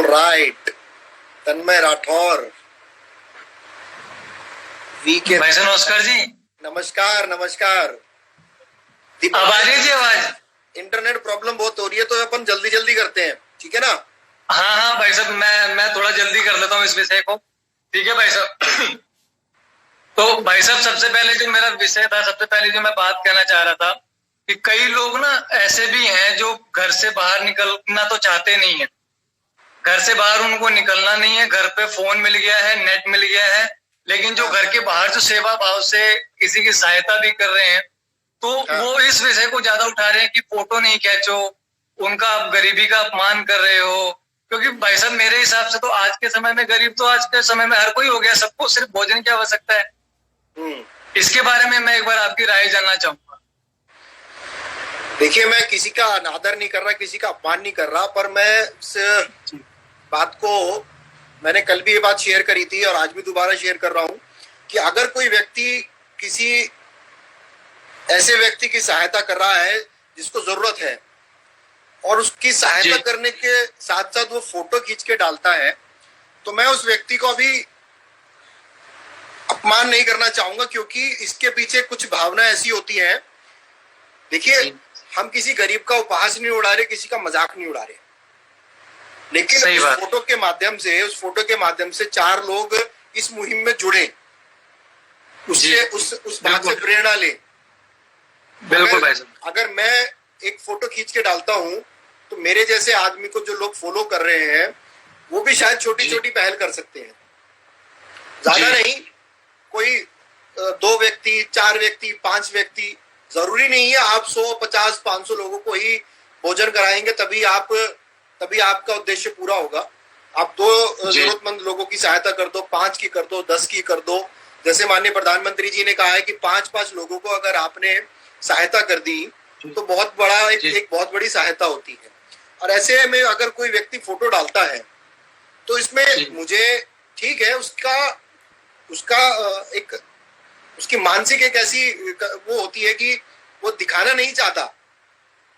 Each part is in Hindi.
ऑल राइट, तन्मय राठौर वीके। भाई साहब नमस्कार जी। नमस्कार नमस्कार। अब आ रही है जी आवाज? इंटरनेट प्रॉब्लम बहुत हो रही है तो अपन जल्दी जल्दी करते हैं, ठीक है ना? हाँ हाँ भाई साहब, मैं थोड़ा जल्दी कर लेता हूँ इस विषय को, ठीक है भाई साहब। तो भाई साहब सबसे पहले जो मेरा विषय था, सबसे पहले जो मैं बात कहना चाह रहा था कि कई लोग ना ऐसे भी हैं जो घर से बाहर निकलना तो चाहते नहीं है, घर से बाहर उनको निकलना नहीं है, घर पे फोन मिल गया है, नेट मिल गया है, लेकिन जो घर के बाहर जो सेवा भाव से किसी की सहायता भी कर रहे हैं तो वो इस विषय को ज्यादा उठा रहे हैं कि फोटो नहीं खींचो, उनका आप गरीबी का अपमान कर रहे हो। क्योंकि भाई साहब मेरे हिसाब से तो आज के समय में गरीब तो आज के समय में हर कोई हो गया, सबको सिर्फ भोजन की आवश्यकता है। इसके बारे में मैं एक बार आपकी राय जानना चाहूंगा। देखिए, मैं किसी का अनादर नहीं कर रहा, किसी का अपमान नहीं कर रहा, पर मैं इस बात को, मैंने कल भी ये बात शेयर करी थी और आज भी दोबारा शेयर कर रहा हूं कि अगर कोई व्यक्ति किसी ऐसे व्यक्ति की सहायता कर रहा है जिसको जरूरत है और उसकी सहायता करने के साथ साथ वो फोटो खींच के डालता है, तो मैं उस व्यक्ति को अभी अपमान नहीं करना चाहूंगा, क्योंकि इसके पीछे कुछ भावना ऐसी होती है। देखिए, हम किसी गरीब का उपहास नहीं उड़ा रहे, किसी का मजाक नहीं उड़ा रहे, लेकिन उस फोटो के माध्यम से 4 लोग इस मुहिम में जुड़े, उससे उस बात से प्रेरणा ले। बिल्कुल भाई साहब। अगर मैं एक फोटो खींच के डालता हूं तो मेरे जैसे आदमी को जो लोग फॉलो कर रहे हैं वो भी शायद छोटी छोटी पहल कर सकते हैं, ज्यादा नहीं, कोई 2 व्यक्ति, 4 व्यक्ति, 5 व्यक्ति, जरूरी नहीं है आप 100, 50, 500 लोगों को ही भोजन कराएंगे तभी आपका उद्देश्य पूरा होगा। आप 2 जरूरतमंद लोगों की सहायता कर दो, 5 की कर दो, 10 की कर दो। जैसे माननीय प्रधानमंत्री जी ने कहा है कि 5-5 लोगों को अगर आपने सहायता कर दी तो बहुत बड़ा एक बहुत बड़ी सहायता होती है। और ऐसे में अगर कोई व्यक्ति फोटो डालता है तो इसमें मुझे ठीक है, उसकी मानसिक एक ऐसी वो होती है कि वो दिखाना नहीं चाहता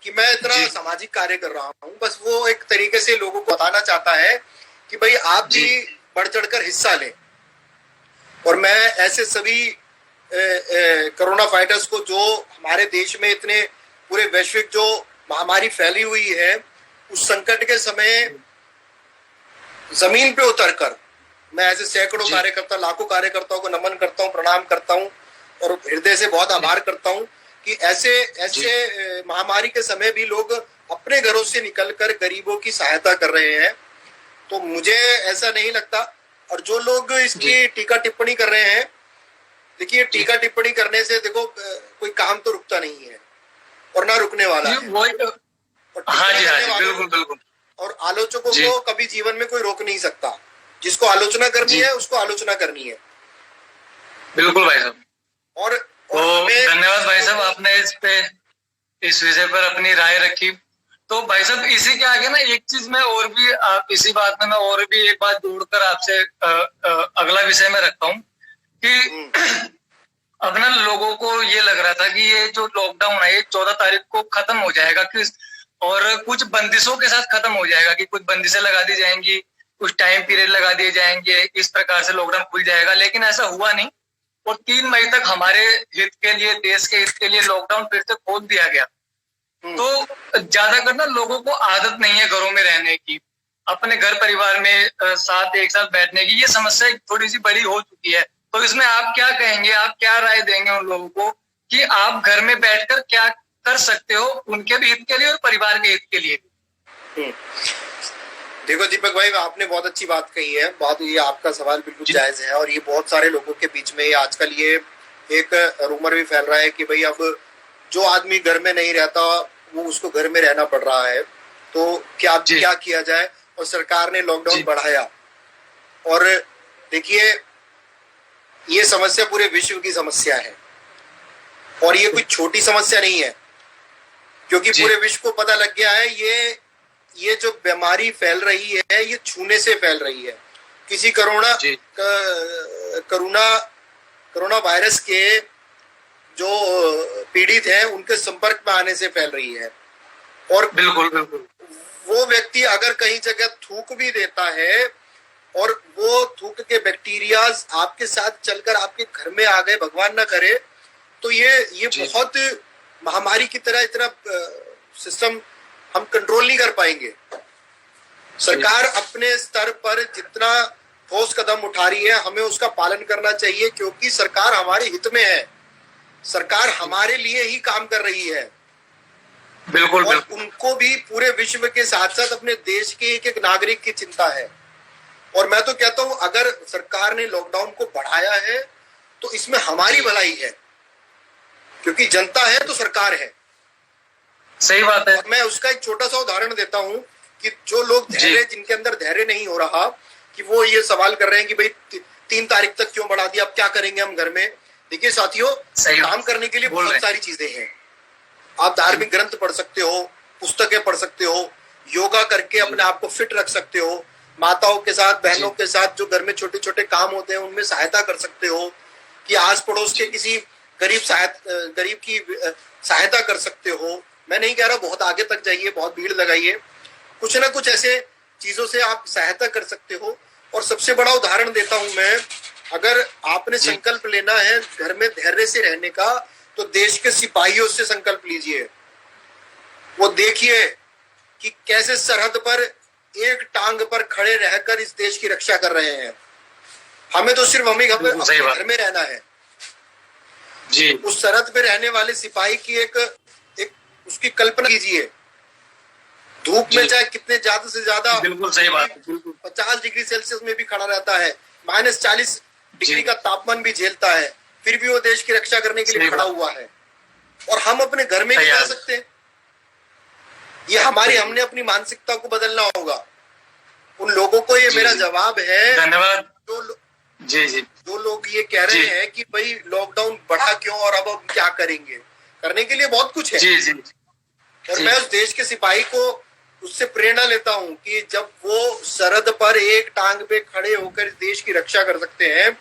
कि मैं इतना सामाजिक कार्य कर रहा हूँ, बस वो एक तरीके से लोगों को बताना चाहता है कि भाई आप भी बढ़ चढ़कर हिस्सा लें। और मैं ऐसे सभी कोरोना फाइटर्स को, जो हमारे देश में इतने पूरे वैश्विक जो महामारी फैली हुई है, उस संकट के समय जमीन पे उतरकर मैं ऐसे सैकड़ों कार्यकर्ता, लाखों कार्यकर्ताओं को नमन करता हूँ, प्रणाम करता हूँ और हृदय से बहुत आभार करता हूँ कि ऐसे महामारी के समय भी लोग अपने घरों से निकलकर गरीबों की सहायता कर रहे हैं। तो मुझे ऐसा नहीं लगता। और जो लोग इसकी टीका टिप्पणी कर रहे हैं, देखिए, टीका टिप्पणी करने से देखो कोई काम तो रुकता नहीं है और ना रुकने वाला है। बिल्कुल बिल्कुल। और आलोचकों को कभी जीवन में कोई रोक नहीं सकता। जिसको आलोचना करनी है उसको आलोचना करनी है। बिल्कुल भाई साहब। और धन्यवाद भाई साहब, आपने इस विषय पर अपनी राय रखी। तो भाई साहब इसी के आगे ना एक चीज मैं और भी इसी बात में मैं और भी एक बात जोड़कर आपसे अगला विषय में रखता हूँ कि अब ना लोगों को ये लग रहा था कि ये जो लॉकडाउन है ये 14 तारीख को खत्म हो जाएगा, और कुछ बंदिशों के साथ खत्म हो जाएगा, कि कुछ बंदिशें लगा दी जाएंगी, कुछ टाइम पीरियड लगा दिए जाएंगे, इस प्रकार से लॉकडाउन खुल जाएगा। लेकिन ऐसा हुआ नहीं और 3 मई तक हमारे हित के लिए, देश के हित के लिए लॉकडाउन फिर से खोल दिया गया। तो ज्यादातर ना लोगों को आदत नहीं है घरों में रहने की, अपने घर परिवार में साथ एक साथ बैठने की, ये समस्या थोड़ी सी बड़ी हो चुकी है। तो इसमें आप क्या कहेंगे, आप क्या राय देंगे उन लोगों को कि आप घर में बैठकर क्या कर सकते हो उनके भी हित के लिए और परिवार के हित के लिए? देखो दीपक भाई, आपने बहुत अच्छी बात कही है। बात ये आपका सवाल बिल्कुल जायज है और ये बहुत सारे लोगों के बीच में आजकल ये एक रूमर भी फैल रहा है कि भाई अब जो आदमी घर में नहीं रहता वो उसको घर में रहना पड़ रहा है, तो क्या किया जाए। और सरकार ने लॉकडाउन बढ़ाया। और देखिए, ये समस्या पूरे विश्व की समस्या है और ये कोई छोटी समस्या नहीं है, क्योंकि पूरे विश्व को पता लग गया है ये जो बीमारी फैल रही है ये छूने से फैल रही है। किसी कोरोना वायरस के जो पीड़ित हैं उनके संपर्क में आने से फैल रही है। और बिल्कुल बिल्कुल वो व्यक्ति अगर कहीं जगह थूक भी देता है और वो थूक के बैक्टीरियाज आपके साथ चलकर आपके घर में आ गए, भगवान ना करे, तो ये बहुत महामारी की तरह इतना सिस्टम हम कंट्रोल नहीं कर पाएंगे। सरकार अपने स्तर पर जितना ठोस कदम उठा रही है हमें उसका पालन करना चाहिए, क्योंकि सरकार हमारे हित में है, सरकार हमारे लिए ही काम कर रही है। बिल्कुल, और बिल्कुल। उनको भी पूरे विश्व के साथ साथ अपने देश के एक एक नागरिक की चिंता है। और मैं तो कहता हूं अगर सरकार ने लॉकडाउन को बढ़ाया है तो इसमें हमारी भलाई है, क्योंकि जनता है तो सरकार है। सही बात है। और मैं उसका एक छोटा सा उदाहरण देता हूं कि जो लोग धैर्य, जिनके अंदर धैर्य नहीं हो रहा, कि वो ये सवाल कर रहे हैं कि भाई 3 तारीख तक क्यों बढ़ा दिया, अब क्या करेंगे हम घर में। देखिए साथियों, काम करने के लिए बहुत सारी चीजें हैं। आप धार्मिक ग्रंथ पढ़ सकते हो, पुस्तकें पढ़ सकते हो, योगा करके अपने आप को फिट रख सकते हो, माताओं के साथ, बहनों के साथ जो घर में छोटे छोटे काम होते हैं उनमें सहायता कर सकते हो, कि आस पड़ोस के किसी गरीब की सहायता कर सकते हो। मैं नहीं कह रहा बहुत आगे तक जाइए, बहुत भीड़ लगाइए, कुछ ना कुछ ऐसे चीजों से आप सहायता कर सकते हो। और सबसे बड़ा उदाहरण देता हूं मैं, अगर आपने संकल्प लेना है घर में धैर्य से रहने का, तो देश के सिपाहियों से संकल्प लीजिए। वो देखिए कि कैसे सरहद पर एक टांग पर खड़े रहकर इस देश की रक्षा कर रहे हैं। हमें तो सिर्फ अपने घर में रहना है जी। उस सरहद पे रहने वाले सिपाही की एक उसकी कल्पना कीजिए। धूप में चाहे कितने ज्यादा से ज्यादा, बिल्कुल सही बात, 50 डिग्री सेल्सियस में भी खड़ा रहता है, -40 डिग्री का तापमान भी झेलता है, फिर भी वो देश की रक्षा करने के लिए खड़ा हुआ है। और हम अपने घर में नहीं जा सकते। ये हमने अपनी मानसिकता को बदलना होगा। उन लोगों को ये मेरा जवाब है। धन्यवाद। जो लोग ये कह रहे हैं कि भाई लॉकडाउन बढ़ा क्यों और अब हम क्या करेंगे, करने के लिए बहुत कुछ है। और मैं उस देश के सिपाही को उससे प्रेरणा लेता हूं कि जब वो सरहद पर एक टांग पे खड़े होकर देश की रक्षा कर सकते हैं,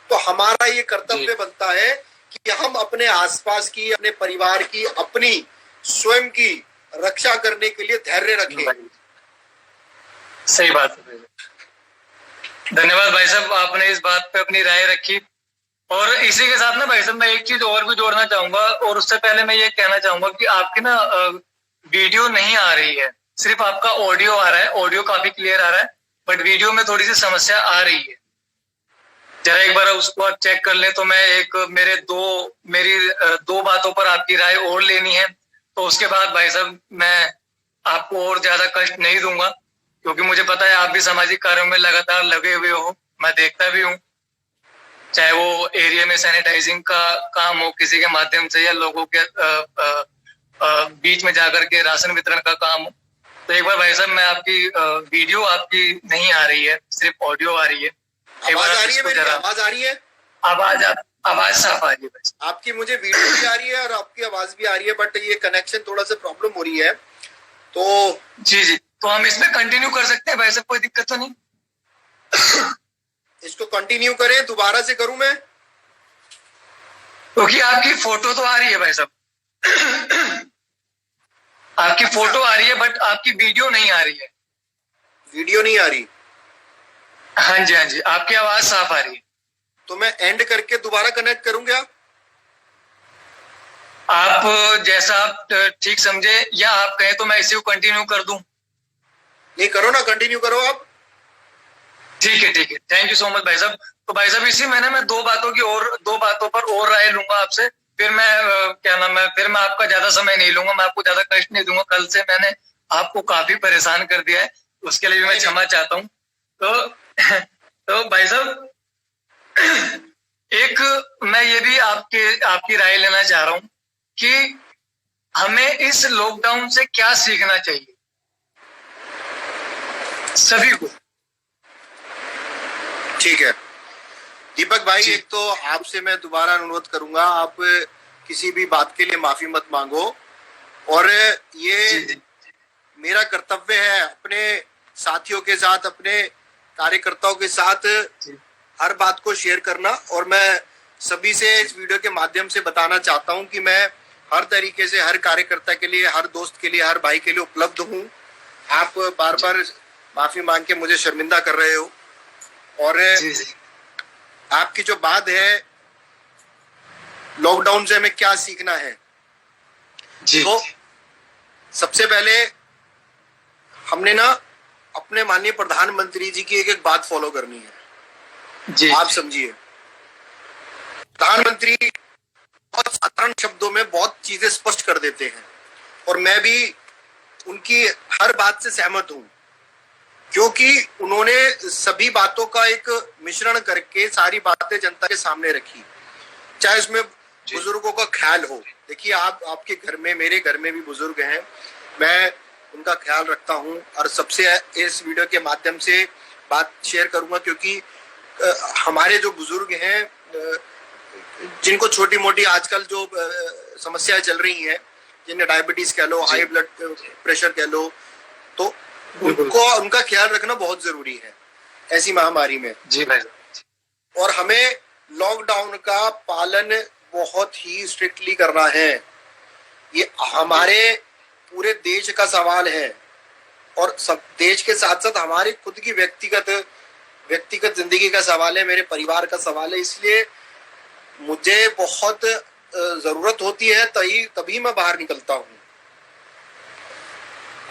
तो हमारा ये कर्तव्य बनता है कि हम अपने आसपास की, अपने परिवार की, अपनी स्वयं की रक्षा करने के लिए धैर्य रखें। सही बात है। धन्यवाद भाई साहब, आपने इस बात पे अपनी राय रखी। और इसी के साथ ना भाई साहब मैं एक चीज और भी जोड़ना चाहूंगा, और उससे पहले मैं ये कहना चाहूंगा कि आपकी ना वीडियो नहीं आ रही है, सिर्फ आपका ऑडियो आ रहा है। ऑडियो काफी क्लियर आ रहा है, बट वीडियो में थोड़ी सी समस्या आ रही है। जरा एक बार उसको आप चेक कर ले। तो मैं मेरी दो बातों पर आपकी राय और लेनी है, तो उसके बाद भाई साहब मैं आपको और ज्यादा कष्ट नहीं दूंगा, क्योंकि मुझे पता है आप भी सामाजिक कार्यों में लगातार लगे हुए हो, मैं देखता भी हूँ। चाहे वो एरिया में सैनिटाइजिंग का काम हो किसी के माध्यम से, या लोगों के बीच में जाकर के राशन वितरण का काम हो। तो एक बार भाई साहब मैं आपकी वीडियो आपकी नहीं आ रही है, सिर्फ ऑडियो आ रही है। आवाज आ रही है मेरी? आवाज आ रही है? आवाज साफ आ रही है भाई। आपकी मुझे वीडियो भी आ रही है और आपकी आवाज भी आ रही है, बट ये कनेक्शन थोड़ा सा प्रॉब्लम हो रही है। तो जी, तो हम इसमें कंटिन्यू कर सकते हैं भाई साहब, कोई दिक्कत तो नहीं? इसको कंटिन्यू करें, दोबारा से करूं मैं? क्योंकि आपकी फोटो तो आ रही है भाई साहब, आपकी फोटो आ रही है, बट आपकी वीडियो नहीं आ रही है। वीडियो नहीं आ रही? हाँ जी, आपकी आवाज साफ आ रही है। तो मैं एंड करके दोबारा कनेक्ट करूं क्या? आप जैसा आप ठीक समझे, या आप कहें तो मैं इसी को कंटिन्यू कर दूं? नहीं, करो ना, कंटिन्यू करो आप। ठीक है। थैंक यू सो मच भाई साहब। तो भाई साहब इसी महीने में दो बातों पर और राय लूंगा आपसे। फिर मैं फिर मैं आपका ज्यादा समय नहीं लूंगा, मैं आपको ज्यादा कष्ट नहीं दूंगा। कल से मैंने आपको काफी परेशान कर दिया है, उसके लिए भी मैं क्षमा चाहता हूँ। तो भाई साहब एक मैं ये भी आपकी राय लेना चाह रहा हूँ कि हमें इस लॉकडाउन से क्या सीखना चाहिए सभी को। ठीक है दीपक भाई, एक तो आपसे मैं दोबारा अनुरोध करूंगा, आप किसी भी बात के लिए माफी मत मांगो। और ये मेरा कर्तव्य है अपने साथियों के साथ, अपने कार्यकर्ताओं के साथ हर बात को शेयर करना। और मैं सभी से इस वीडियो के माध्यम से बताना चाहता हूं कि मैं हर तरीके से हर कार्यकर्ता के लिए, हर दोस्त के लिए, हर भाई के लिए उपलब्ध हूं। आप बार बार माफी मांग के मुझे शर्मिंदा कर रहे हो। और जी जी आपकी जो बात है लॉकडाउन से हमें क्या सीखना है, जी तो सबसे पहले हमने ना अपने माननीय प्रधानमंत्री जी की एक एक बात फॉलो करनी है। जी आप समझिए, प्रधानमंत्री बहुत साधारण शब्दों में बहुत चीजें स्पष्ट कर देते हैं और मैं भी उनकी हर बात से सहमत हूं, क्योंकि उन्होंने सभी बातों का एक मिश्रण करके सारी बातें जनता के सामने रखी, चाहे उसमें बुजुर्गों का ख्याल हो। देखिए, आपके घर में, मेरे घर में भी बुजुर्ग हैं, मैं उनका ख्याल रखता हूं और सबसे इस वीडियो के माध्यम से बात शेयर करूंगा, क्योंकि हमारे जो बुजुर्ग हैं जिनको छोटी मोटी आजकल जो समस्याएं चल रही हैं, जिन्हें डायबिटीज कह लो, हाई ब्लड प्रेशर कह लो, तो उनको उनका ख्याल रखना बहुत जरूरी है ऐसी महामारी में। जी भाई। और हमें लॉकडाउन का पालन बहुत ही स्ट्रिक्टली करना है। ये हमारे पूरे देश का सवाल है और सब देश के साथ साथ हमारी खुद की व्यक्तिगत जिंदगी का सवाल है, मेरे परिवार का सवाल है। इसलिए मुझे बहुत जरूरत होती है तभी मैं बाहर निकलता हूँ।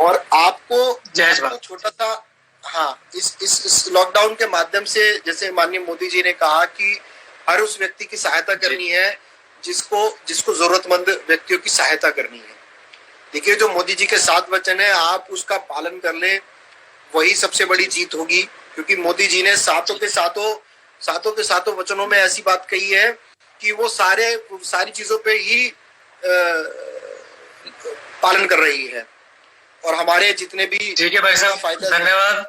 और आपको छोटा सा, हाँ, इस लॉकडाउन के माध्यम से जैसे माननीय मोदी जी ने कहा कि हर उस व्यक्ति की सहायता करनी है जिसको जरूरतमंद व्यक्तियों की सहायता करनी है। देखिए, जो मोदी जी के 7 वचन है, आप उसका पालन कर ले, वही सबसे बड़ी जीत होगी। क्योंकि मोदी जी ने सातों के सातों वचनों में ऐसी बात कही है कि वो सारी चीजों पे ही पालन कर रही है। और हमारे जितने भी, ठीक है भाई साहब, धन्यवाद।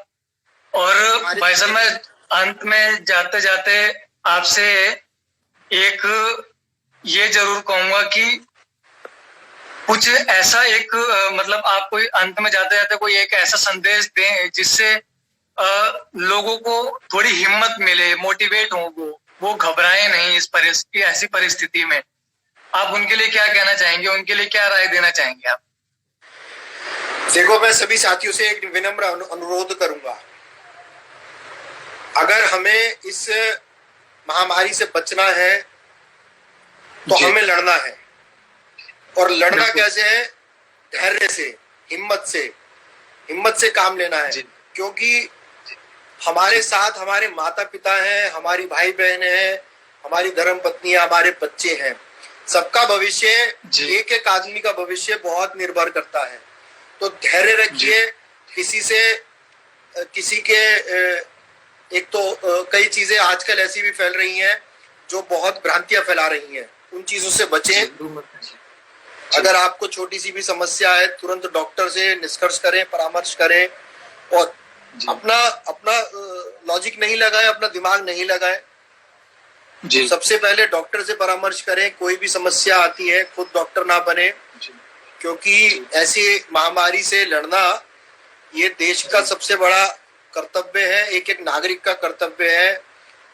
और भाई साहब, मैं अंत में जाते जाते आपसे एक ये जरूर कहूंगा कि कुछ ऐसा एक मतलब आप कोई अंत में जाते जाते कोई एक ऐसा संदेश दें जिससे लोगों को थोड़ी हिम्मत मिले, मोटिवेट हो, वो घबराए नहीं ऐसी परिस्थिति में। आप उनके लिए क्या कहना चाहेंगे, उनके लिए क्या राय देना चाहेंगे आप? देखो, मैं सभी साथियों से एक विनम्र अनुरोध करूंगा, अगर हमें इस महामारी से बचना है तो हमें लड़ना है। और लड़ना कैसे है? धैर्य से, हिम्मत से काम लेना है। क्योंकि हमारे साथ हमारे माता पिता हैं, हमारी भाई बहन हैं, हमारी धर्म पत्नी, हमारे बच्चे हैं। सबका भविष्य, एक एक आदमी का भविष्य बहुत निर्भर करता है। तो धैर्य रखिए। किसी के एक तो कई चीजें आजकल ऐसी भी फैल रही हैं जो बहुत भ्रांतियां फैला रही हैं, उन चीजों से बचें। अगर आपको छोटी सी भी समस्या है, तुरंत डॉक्टर से निष्कर्ष करें, परामर्श करें और अपना लॉजिक नहीं लगाए, अपना दिमाग नहीं लगाए। तो सबसे पहले डॉक्टर से परामर्श करें। कोई भी समस्या आती है, खुद डॉक्टर ना बने, क्योंकि ऐसी महामारी से लड़ना ये देश का सबसे बड़ा कर्तव्य है, एक एक नागरिक का कर्तव्य है।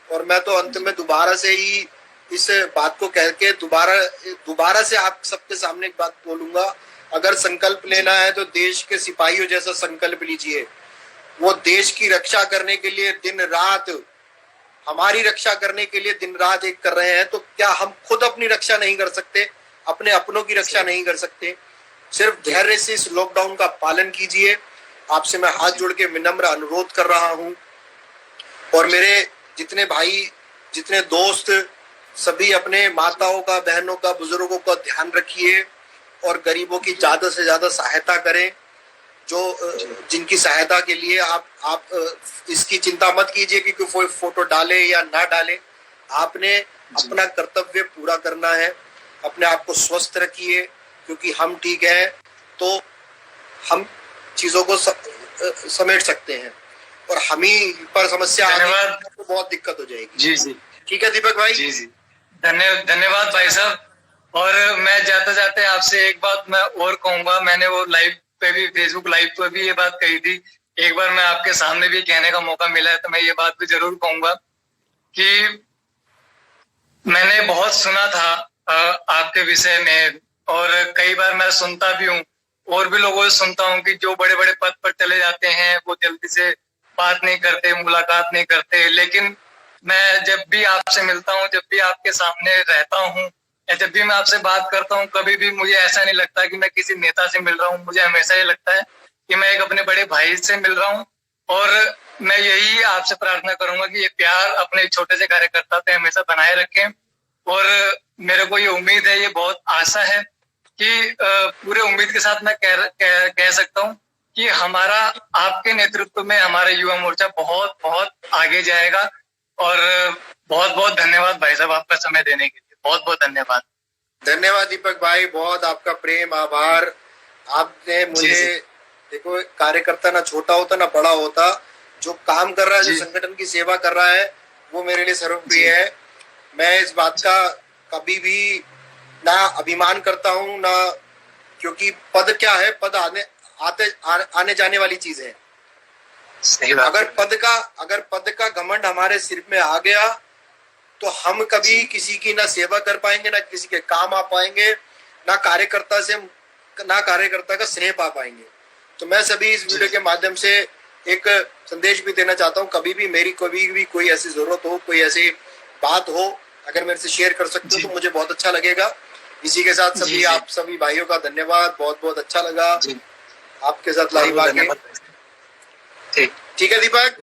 और मैं तो अंत में दोबारा से ही इस बात को कह के दोबारा से आप सबके सामने एक बात बोलूंगा, अगर संकल्प लेना है तो देश के सिपाहियों जैसा संकल्प लीजिए। वो देश की रक्षा करने के लिए दिन रात, हमारी रक्षा करने के लिए दिन रात एक कर रहे हैं, तो क्या हम खुद अपनी रक्षा नहीं कर सकते? अपने अपनों की रक्षा नहीं कर सकते? सिर्फ धैर्य से इस लॉकडाउन का पालन कीजिए। आपसे मैं हाथ जोड़ के विनम्र अनुरोध कर रहा हूं। और मेरे जितने भाई, जितने दोस्त, सभी अपने माताओं का, बहनों का, बुजुर्गों का ध्यान रखिए और गरीबों की ज्यादा से ज्यादा सहायता करें। जिनकी सहायता के लिए आप इसकी चिंता मत कीजिए कि कोई फोटो डाले या ना डाले। आपने अपना कर्तव्य पूरा करना है। अपने आप को स्वस्थ रखिए, क्योंकि हम ठीक है तो हम चीजों को समेट सकते हैं। और हम ही पर समस्या आने तो बहुत दिक्कत हो जाएगी। जी जी, ठीक है दीपक भाई। जी जी, धन्यवाद भाई साहब। और मैं जाते जाते आपसे एक बात मैं और कहूंगा, मैंने वो लाइव पे भी, फेसबुक लाइव पे भी ये बात कही थी, एक बार मैं आपके सामने भी कहने का मौका मिला है तो मैं ये बात भी जरूर कहूंगा कि मैंने बहुत सुना था आपके विषय में, और कई बार मैं सुनता भी हूँ और भी लोगों से सुनता हूँ कि जो बड़े बड़े पद पर चले जाते हैं वो जल्दी से बात नहीं करते, मुलाकात नहीं करते। लेकिन मैं जब भी आपसे मिलता हूँ, जब भी आपके सामने रहता हूँ या जब भी मैं आपसे बात करता हूँ, कभी भी मुझे ऐसा नहीं लगता कि मैं किसी नेता से मिल रहा हूँ। मुझे हमेशा ये लगता है कि मैं एक अपने बड़े भाई से मिल रहा हूँ। और मैं यही आपसे प्रार्थना करूंगा कि ये प्यार अपने छोटे से कार्यकर्ता पे हमेशा बनाए रखें। और मेरे को ये उम्मीद है, ये बहुत आशा है कि पूरे उम्मीद के साथ मैं कह सकता हूँ कि हमारा आपके नेतृत्व में हमारा युवा मोर्चा बहुत बहुत आगे जाएगा। और बहुत बहुत धन्यवाद भाई साहब आपका समय देने के लिए, बहुत बहुत धन्यवाद। धन्यवाद दीपक भाई, बहुत आपका प्रेम, आभार। आपने मुझे, देखो कार्यकर्ता ना छोटा होता ना बड़ा होता, जो काम कर रहा है, जो संगठन की सेवा कर रहा है, वो मेरे लिए सर्वप्रिय है। मैं इस बात का कभी भी ना अभिमान करता हूँ ना, क्योंकि पद क्या है, पद आने जाने वाली चीज है। अगर पद का घमंड हमारे सिर में आ गया तो हम कभी किसी की ना सेवा कर पाएंगे, ना किसी के काम आ पाएंगे, ना कार्यकर्ता का स्नेह पा पाएंगे। तो मैं सभी इस वीडियो के माध्यम से एक संदेश भी देना चाहता हूँ, कभी भी कोई ऐसी जरूरत हो, कोई ऐसी बात हो, अगर मेरे से शेयर कर सकते हो तो मुझे बहुत अच्छा लगेगा। इसी के साथ आप सभी भाइयों का धन्यवाद, बहुत बहुत अच्छा लगा आपके साथ लाइव आके। ठीक है दीपक।